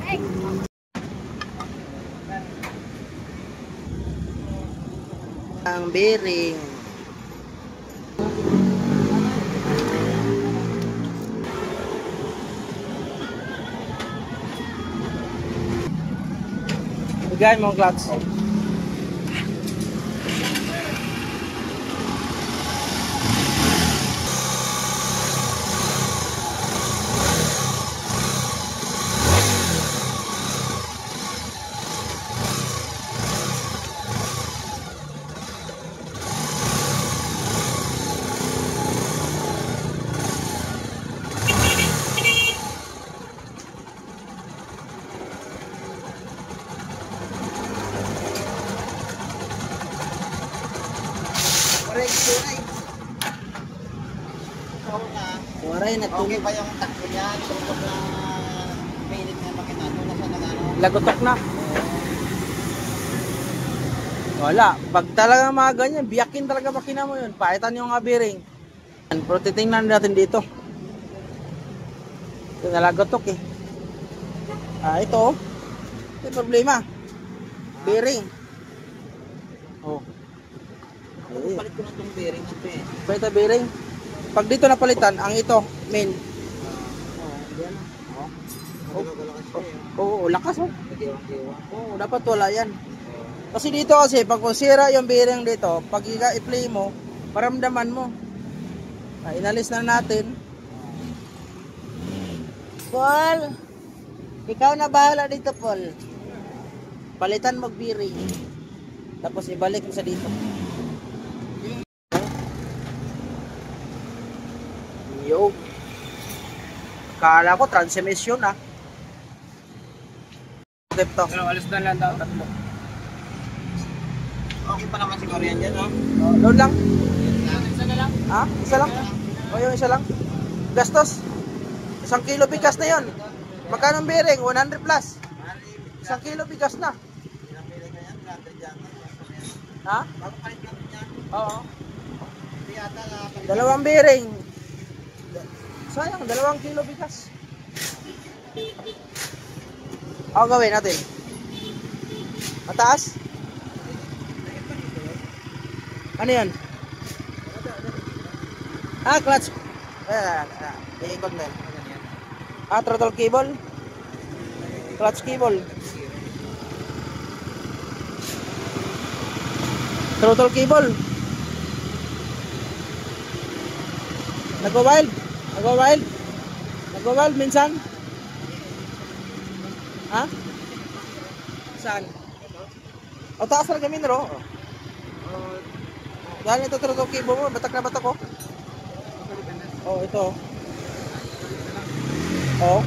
Ang bearing. Bigay mo ang clutch. Waray na okay ba yung takbo niya? Tungkol na mainit na makina. Nasa nagano? lagotok na. Wala. Pag talaga mga ganyan, biyakin talaga makina mo yun. Paitan yung bearing. Pero titingnan natin dito. Ito nalagotok eh. Ito. Ito problema. Bearing. Oh. Palit ko na itong bearing ito eh. Pwede bearing. Pag dito napalitan, ang ito, main. Oo, lakas oh. Oo, dapat wala yan. Kasi dito kasi, pag sira yung bearing dito, pag i-play mo, paramdaman mo. Inalis na natin. Paul, ikaw na bahala dito, Paul. Palitan mo bearing. Tapos ibalik mo sa dito. Yo. Kala ko transmission ah. Ito. Pero alis na lang daw, tatlo. Okay pa naman siguro yan dyan, no? Load lang. Isa na lang. Ha? Isa lang? O yung isa lang? Gastos? 1 kilo bigas na yun. Magkano ang bearing? 100 plus. 1 kilo bigas na. Ha? Oo. Dalawang bearing. Sayang, 2 kilo bigas. Ako gawin natin. Mataas? Ano yan? Clutch. Iikot na yan. Throttle cable. Clutch cable. Throttle cable. Nagwa-wild. Nagwa-wild. Nagwa-wild minsan. Ha? Saan? O taas lang kami naro. Dahil ito throttle cable mo. Batak na batak ko. Oh, ito. Oh.